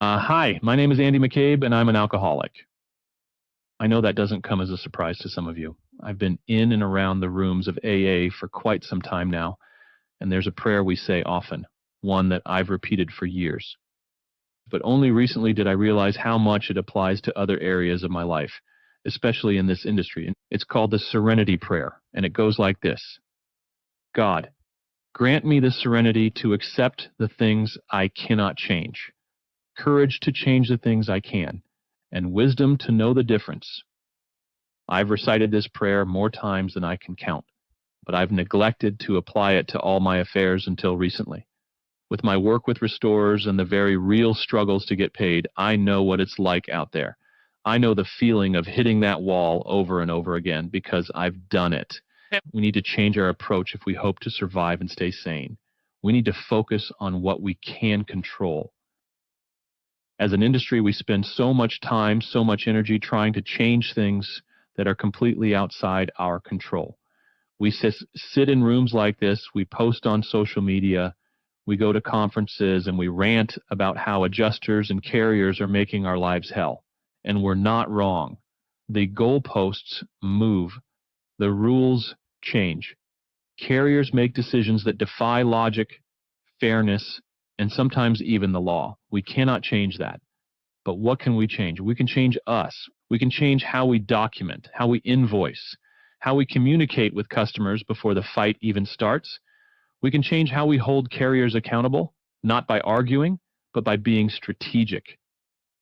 Hi, my name is Andy McCabe, and I'm an alcoholic. I know that doesn't come as a surprise to some of you. I've been in and around the rooms of AA for quite some time now, and there's a prayer we say often, one that I've repeated for years. But only recently did I realize how much it applies to other areas of my life, especially in this industry. It's called the Serenity Prayer, and it goes like this: God, grant me the serenity to accept the things I cannot change, courage to change the things I can, and wisdom to know the difference. I've recited this prayer more times than I can count, but I've neglected to apply it to all my affairs until recently. With my work with restorers and the very real struggles to get paid, I know what it's like out there. I know the feeling of hitting that wall over and over again because I've done it. We need to change our approach if we hope to survive and stay sane. We need to focus on what we can control. As an industry, we spend so much time, so much energy trying to change things that are completely outside our control. We sit in rooms like this, we post on social media, we go to conferences, and we rant about how adjusters and carriers are making our lives hell. And we're not wrong. The goalposts move. The rules change. Carriers make decisions that defy logic, fairness, and sometimes even the law. We cannot change that. But what can we change? We can change us. We can change how we document, how we invoice, how we communicate with customers before the fight even starts. We can change how we hold carriers accountable, not by arguing, but by being strategic.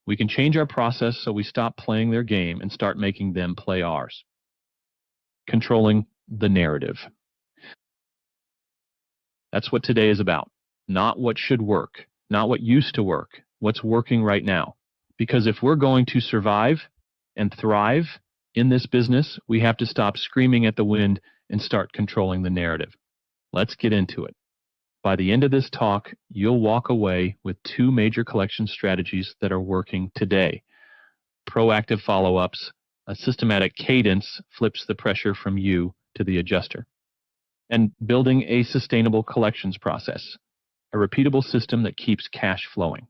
We can change our process so we stop playing their game and start making them play ours. Controlling the narrative. That's what today is about. Not what should work, not what used to work, what's working right now. Because if we're going to survive and thrive in this business, we have to stop screaming at the wind and start controlling the narrative. Let's get into it. By the end of this talk, you'll walk away with two major collection strategies that are working today. Proactive follow-ups, a systematic cadence flips the pressure from you to the adjuster. And building a sustainable collections process, a repeatable system that keeps cash flowing.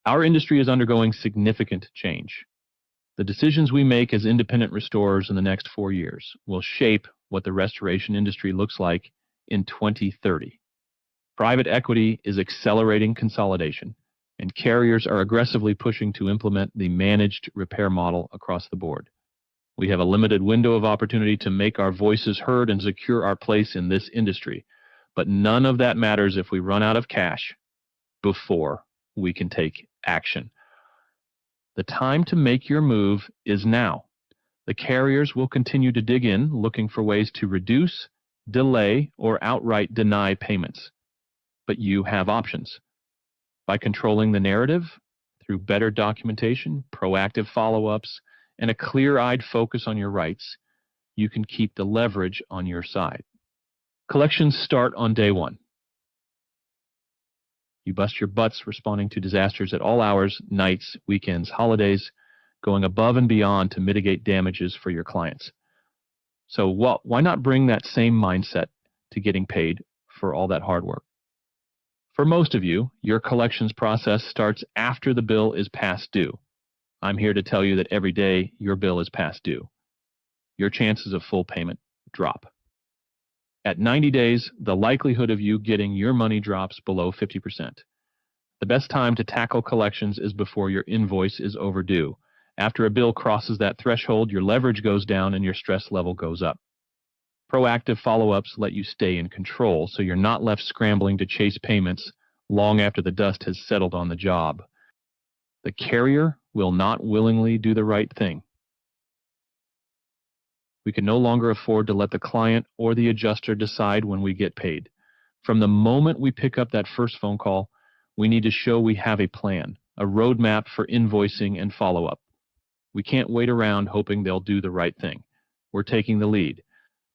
Our industry is undergoing significant change. The decisions we make as independent restorers in the next 4 years will shape what the restoration industry looks like in 2030. Private equity is accelerating consolidation, and carriers are aggressively pushing to implement the managed repair model across the board. We have a limited window of opportunity to make our voices heard and secure our place in this industry, but none of that matters if we run out of cash before we can take action. The time to make your move is now. The carriers will continue to dig in, looking for ways to reduce, delay, or outright deny payments. But you have options. By controlling the narrative, through better documentation, proactive follow-ups, and a clear-eyed focus on your rights, you can keep the leverage on your side. Collections start on day one. You bust your butts responding to disasters at all hours, nights, weekends, holidays, going above and beyond to mitigate damages for your clients. So why not bring that same mindset to getting paid for all that hard work? For most of you, your collections process starts after the bill is past due. I'm here to tell you that every day your bill is past due, your chances of full payment drop. At 90 days, the likelihood of you getting your money drops below 50%. The best time to tackle collections is before your invoice is overdue. After a bill crosses that threshold, your leverage goes down and your stress level goes up. Proactive follow-ups let you stay in control, so you're not left scrambling to chase payments long after the dust has settled on the job. The carrier will not willingly do the right thing. We can no longer afford to let the client or the adjuster decide when we get paid. From the moment we pick up that first phone call, we need to show we have a plan, a roadmap for invoicing and follow-up. We can't wait around hoping they'll do the right thing. We're taking the lead.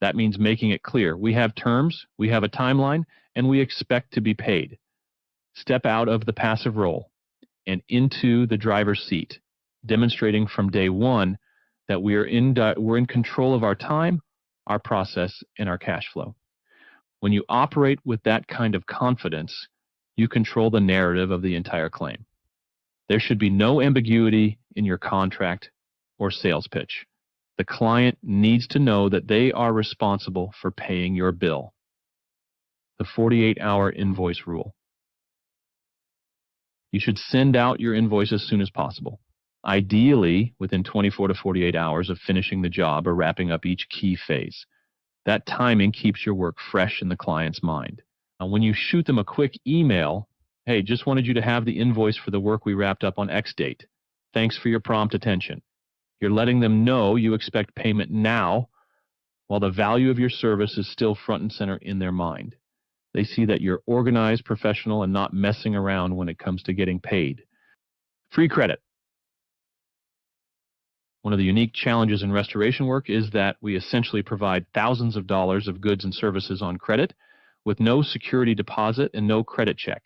That means making it clear. We have terms, we have a timeline, and we expect to be paid. Step out of the passive role and into the driver's seat, demonstrating from day one that we're in control of our time, our process, and our cash flow. When you operate with that kind of confidence, you control the narrative of the entire claim. There should be no ambiguity in your contract or sales pitch. The client needs to know that they are responsible for paying your bill. The 48-hour invoice rule. You should send out your invoice as soon as possible, ideally within 24 to 48 hours of finishing the job or wrapping up each key phase. That timing keeps your work fresh in the client's mind. Now, when you shoot them a quick email, hey, just wanted you to have the invoice for the work we wrapped up on X date. Thanks for your prompt attention. You're letting them know you expect payment now, while the value of your service is still front and center in their mind. They see that you're organized, professional, and not messing around when it comes to getting paid. Free credit. One of the unique challenges in restoration work is that we essentially provide thousands of dollars of goods and services on credit with no security deposit and no credit check.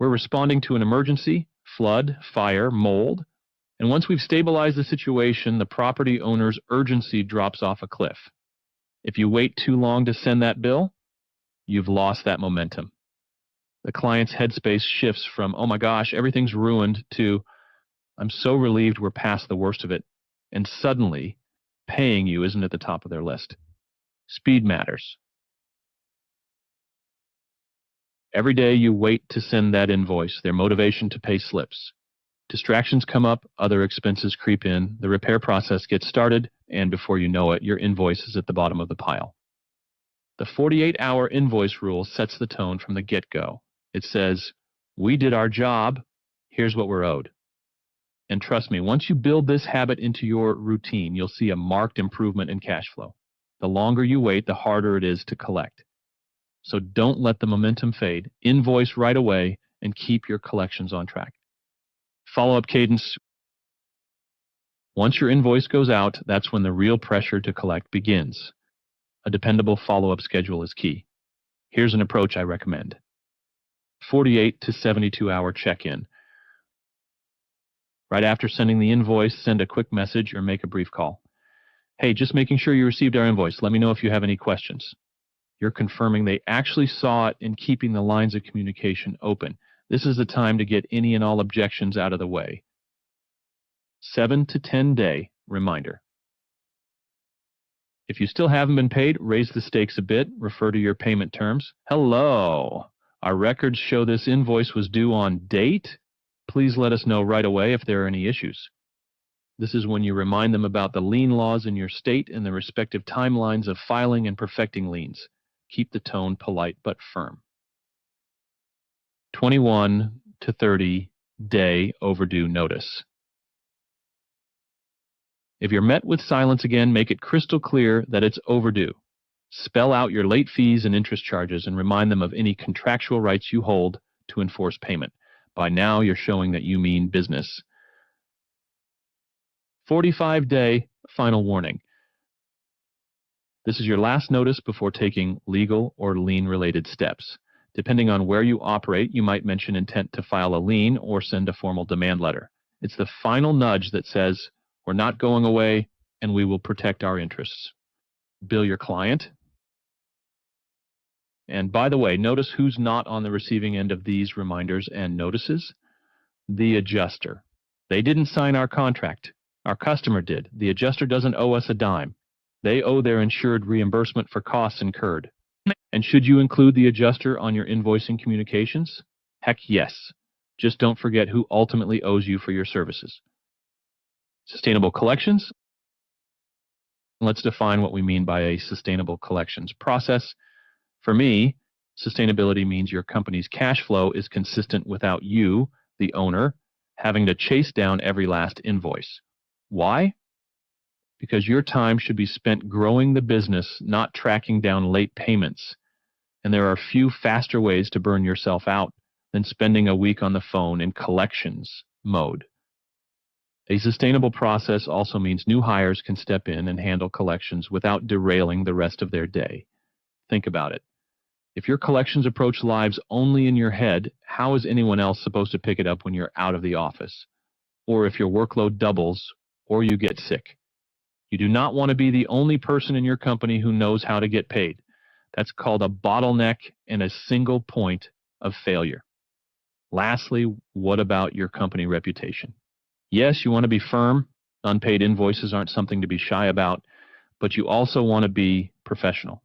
We're responding to an emergency, flood, fire, mold, and once we've stabilized the situation, the property owner's urgency drops off a cliff. If you wait too long to send that bill, you've lost that momentum. The client's headspace shifts from, oh my gosh, everything's ruined, to, I'm so relieved we're past the worst of it. And suddenly, paying you isn't at the top of their list. Speed matters. Every day you wait to send that invoice, their motivation to pay slips. Distractions come up, other expenses creep in, the repair process gets started, and before you know it, your invoice is at the bottom of the pile. The 48-hour invoice rule sets the tone from the get-go. It says, we did our job, here's what we're owed. And trust me, once you build this habit into your routine, you'll see a marked improvement in cash flow. The longer you wait, the harder it is to collect. So don't let the momentum fade. Invoice right away and keep your collections on track. Follow-up cadence. Once your invoice goes out, that's when the real pressure to collect begins. A dependable follow-up schedule is key. Here's an approach I recommend. 48 to 72-hour check-in. Right after sending the invoice, send a quick message or make a brief call. Hey, just making sure you received our invoice. Let me know if you have any questions. You're confirming they actually saw it and keeping the lines of communication open. This is the time to get any and all objections out of the way. 7 to 10 day reminder. If you still haven't been paid, raise the stakes a bit. Refer to your payment terms. Hello. Our records show this invoice was due on date. Please let us know right away if there are any issues. This is when you remind them about the lien laws in your state and the respective timelines of filing and perfecting liens. Keep the tone polite but firm. 21 to 30 day overdue notice. If you're met with silence again, make it crystal clear that it's overdue. Spell out your late fees and interest charges and remind them of any contractual rights you hold to enforce payment. By now, you're showing that you mean business. 45-day final warning. This is your last notice before taking legal or lien-related steps. Depending on where you operate, you might mention intent to file a lien or send a formal demand letter. It's the final nudge that says, we're not going away and we will protect our interests. Bill your client. And by the way, notice who's not on the receiving end of these reminders and notices. The adjuster. They didn't sign our contract. Our customer did. The adjuster doesn't owe us a dime. They owe their insured reimbursement for costs incurred. And should you include the adjuster on your invoicing communications? Heck yes. Just don't forget who ultimately owes you for your services. Sustainable collections. Let's define what we mean by a sustainable collections process. For me, sustainability means your company's cash flow is consistent without you, the owner, having to chase down every last invoice. Why? Because your time should be spent growing the business, not tracking down late payments. And there are few faster ways to burn yourself out than spending a week on the phone in collections mode. A sustainable process also means new hires can step in and handle collections without derailing the rest of their day. Think about it. If your collections approach lives only in your head, how is anyone else supposed to pick it up when you're out of the office? Or if your workload doubles, or you get sick? You do not want to be the only person in your company who knows how to get paid. That's called a bottleneck and a single point of failure. Lastly, what about your company reputation? Yes, you want to be firm. Unpaid invoices aren't something to be shy about, but you also want to be professional.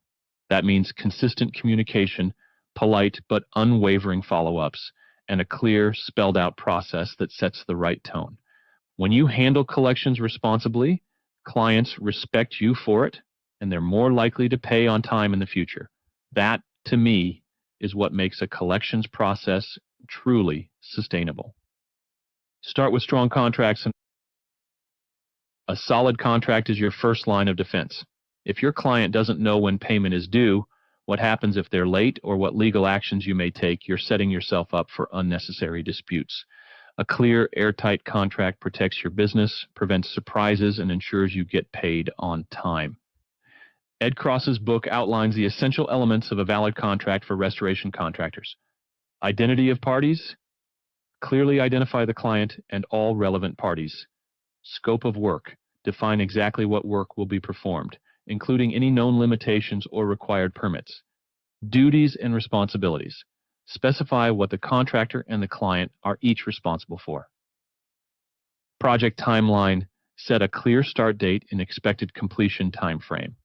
That means consistent communication, polite but unwavering follow-ups, and a clear, spelled-out process that sets the right tone. When you handle collections responsibly, clients respect you for it, and they're more likely to pay on time in the future. That, to me, is what makes a collections process truly sustainable. Start with strong contracts, and a solid contract is your first line of defense. If your client doesn't know when payment is due, what happens if they're late, or what legal actions you may take, you're setting yourself up for unnecessary disputes. A clear, airtight contract protects your business, prevents surprises, and ensures you get paid on time. Ed Cross's book outlines the essential elements of a valid contract for restoration contractors. Identity of parties, clearly identify the client and all relevant parties. Scope of work, define exactly what work will be performed, including any known limitations or required permits. Duties and responsibilities, specify what the contractor and the client are each responsible for. Project timeline, set a clear start date and expected completion time frame.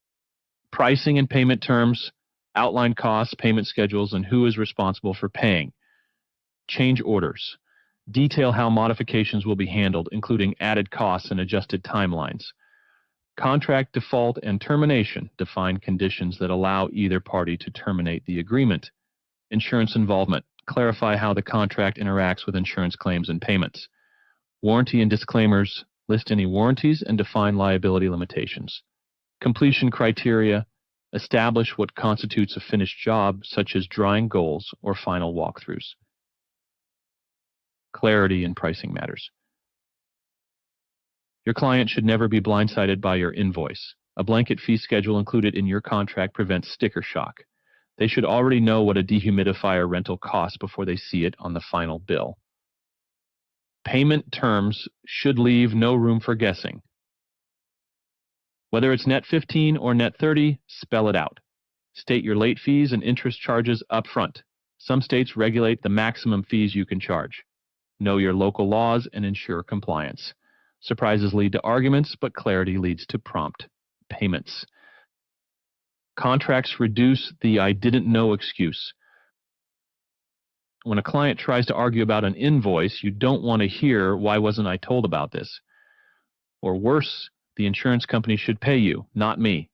Pricing and payment terms, outline costs, payment schedules, and who is responsible for paying. Change orders, detail how modifications will be handled, including added costs and adjusted timelines. Contract default and termination, define conditions that allow either party to terminate the agreement. Insurance involvement, clarify how the contract interacts with insurance claims and payments. Warranty and disclaimers, list any warranties and define liability limitations. Completion criteria, establish what constitutes a finished job, such as drawing goals or final walkthroughs. Clarity in pricing matters. Your client should never be blindsided by your invoice. A blanket fee schedule included in your contract prevents sticker shock. They should already know what a dehumidifier rental costs before they see it on the final bill. Payment terms should leave no room for guessing. Whether it's net 15 or net 30, spell it out. State your late fees and interest charges up front. Some states regulate the maximum fees you can charge. Know your local laws and ensure compliance. Surprises lead to arguments, but clarity leads to prompt payments. Contracts reduce the "I didn't know" excuse. When a client tries to argue about an invoice, you don't want to hear, "Why wasn't I told about this?" Or worse, "The insurance company should pay you, not me."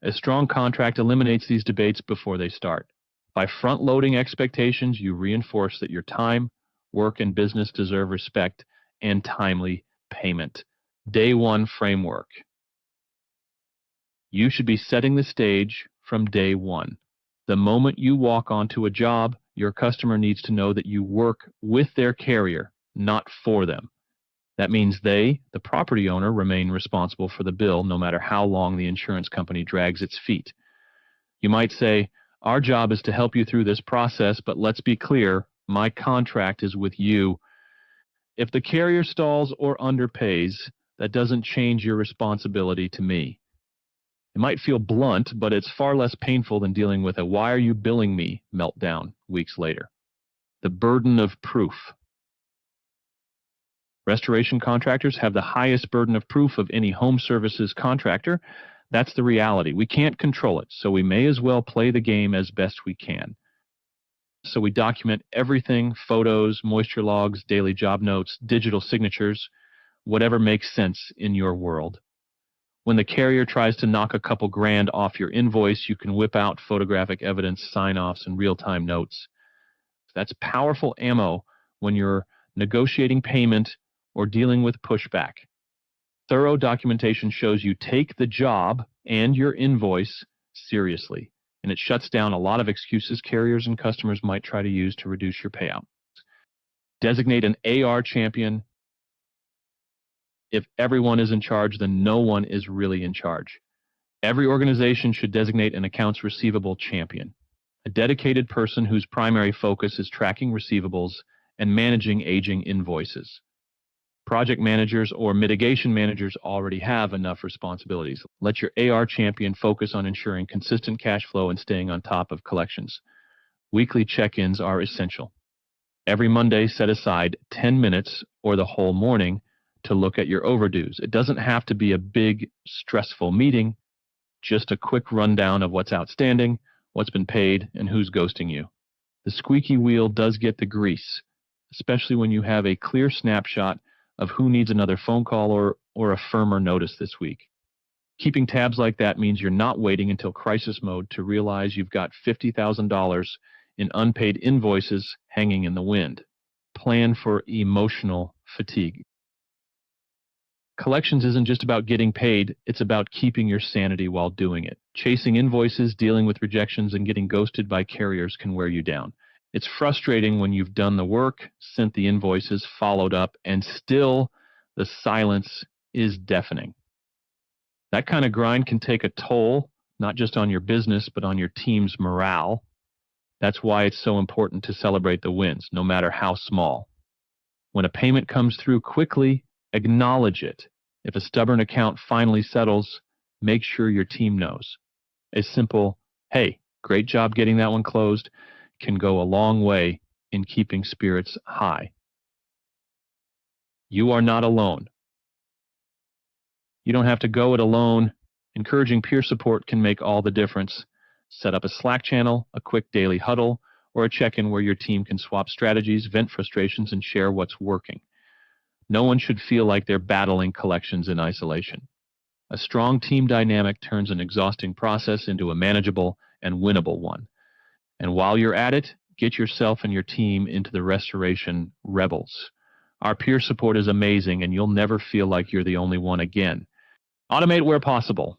A strong contract eliminates these debates before they start. By front-loading expectations, you reinforce that your time, work, and business deserve respect and timely payment. Day one framework. You should be setting the stage from day one. The moment you walk onto a job, your customer needs to know that you work with their carrier, not for them. That means they, the property owner, remain responsible for the bill no matter how long the insurance company drags its feet. You might say, "Our job is to help you through this process, but let's be clear, my contract is with you." If the carrier stalls or underpays, that doesn't change your responsibility to me. It might feel blunt, but it's far less painful than dealing with a "why are you billing me" meltdown weeks later. The burden of proof. Restoration contractors have the highest burden of proof of any home services contractor. That's the reality. We can't control it, so we may as well play the game as best we can. So we document everything: photos, moisture logs, daily job notes, digital signatures, whatever makes sense in your world. When the carrier tries to knock a couple grand off your invoice, you can whip out photographic evidence, sign-offs, and real-time notes. That's powerful ammo when you're negotiating payment or dealing with pushback. Thorough documentation shows you take the job and your invoice seriously, and it shuts down a lot of excuses carriers and customers might try to use to reduce your payout. Designate an AR champion. If everyone is in charge, then no one is really in charge. Every organization should designate an accounts receivable champion, a dedicated person whose primary focus is tracking receivables and managing aging invoices. Project managers or mitigation managers already have enough responsibilities. Let your AR champion focus on ensuring consistent cash flow and staying on top of collections. Weekly check-ins are essential. Every Monday, set aside 10 minutes or the whole morning to look at your overdues. It doesn't have to be a big, stressful meeting, just a quick rundown of what's outstanding, what's been paid, and who's ghosting you. The squeaky wheel does get the grease, especially when you have a clear snapshot of who needs another phone call or a firmer notice this week. Keeping tabs like that means you're not waiting until crisis mode to realize you've got $50,000 in unpaid invoices hanging in the wind. Plan for emotional fatigue. Collections isn't just about getting paid, it's about keeping your sanity while doing it. Chasing invoices, dealing with rejections, and getting ghosted by carriers can wear you down. It's frustrating when you've done the work, sent the invoices, followed up, and still the silence is deafening. That kind of grind can take a toll, not just on your business, but on your team's morale. That's why it's so important to celebrate the wins, no matter how small. When a payment comes through quickly, acknowledge it. If a stubborn account finally settles, make sure your team knows. A simple, "Hey, great job getting that one closed," can go a long way in keeping spirits high. You are not alone. You don't have to go it alone. Encouraging peer support can make all the difference. Set up a Slack channel, a quick daily huddle, or a check-in where your team can swap strategies, vent frustrations, and share what's working. No one should feel like they're battling collections in isolation. A strong team dynamic turns an exhausting process into a manageable and winnable one. And while you're at it, get yourself and your team into the restoration rebels. Our peer support is amazing, and you'll never feel like you're the only one again. Automate where possible.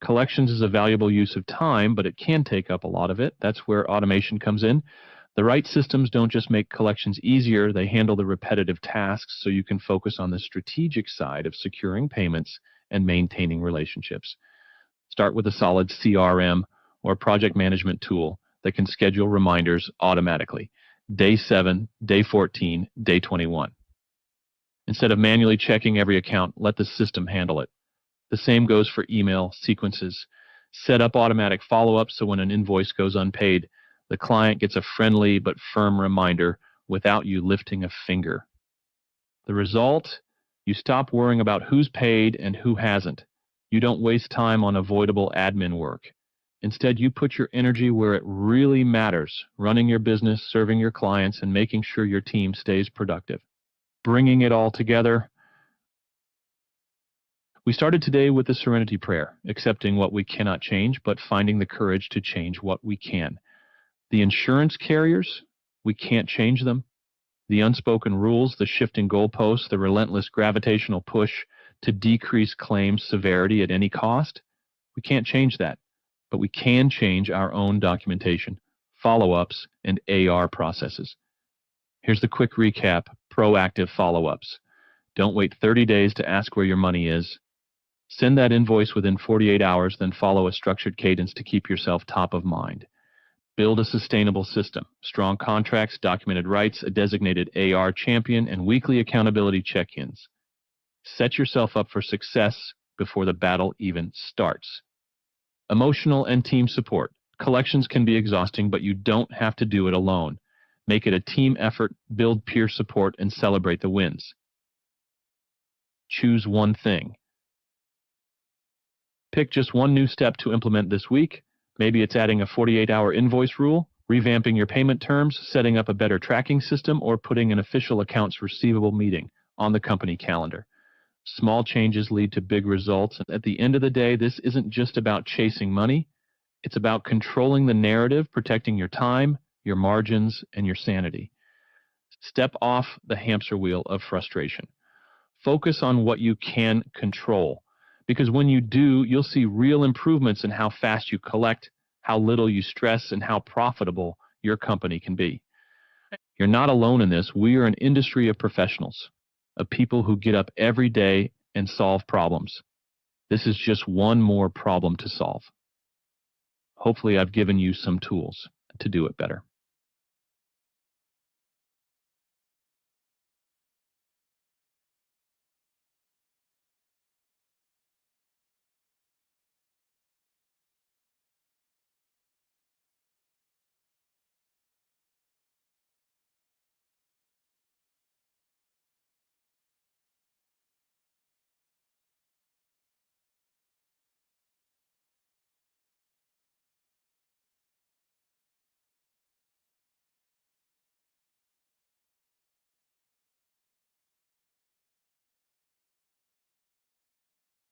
Collections is a valuable use of time, but it can take up a lot of it. That's where automation comes in. The right systems don't just make collections easier, they handle the repetitive tasks so you can focus on the strategic side of securing payments and maintaining relationships. Start with a solid CRM or project management tool that can schedule reminders automatically. Day 7, day 14, day 21. Instead of manually checking every account, let the system handle it. The same goes for email sequences. Set up automatic follow-ups so when an invoice goes unpaid, the client gets a friendly but firm reminder without you lifting a finger. The result? You stop worrying about who's paid and who hasn't. You don't waste time on avoidable admin work. Instead, you put your energy where it really matters, running your business, serving your clients, and making sure your team stays productive. Bringing it all together. We started today with the Serenity Prayer, accepting what we cannot change, but finding the courage to change what we can. The insurance carriers, we can't change them. The unspoken rules, the shifting goalposts, the relentless gravitational push to decrease claims severity at any cost, we can't change that. But we can change our own documentation, follow-ups, and AR processes. Here's the quick recap: proactive follow-ups. Don't wait 30 days to ask where your money is. Send that invoice within 48 hours, then follow a structured cadence to keep yourself top of mind. Build a sustainable system, strong contracts, documented rights, a designated AR champion, and weekly accountability check-ins. Set yourself up for success before the battle even starts. Emotional and team support. Collections can be exhausting, but you don't have to do it alone. Make it a team effort, build peer support, and celebrate the wins. Choose one thing. Pick just one new step to implement this week. Maybe it's adding a 48-hour invoice rule, revamping your payment terms, setting up a better tracking system, or putting an official accounts receivable meeting on the company calendar. Small changes lead to big results. At the end of the day, this isn't just about chasing money. It's about controlling the narrative, protecting your time, your margins, and your sanity. Step off the hamster wheel of frustration. Focus on what you can control, because when you do, you'll see real improvements in how fast you collect, how little you stress, and how profitable your company can be. You're not alone in this. We are an industry of professionals, of people who get up every day and solve problems. This is just one more problem to solve. Hopefully, I've given you some tools to do it better.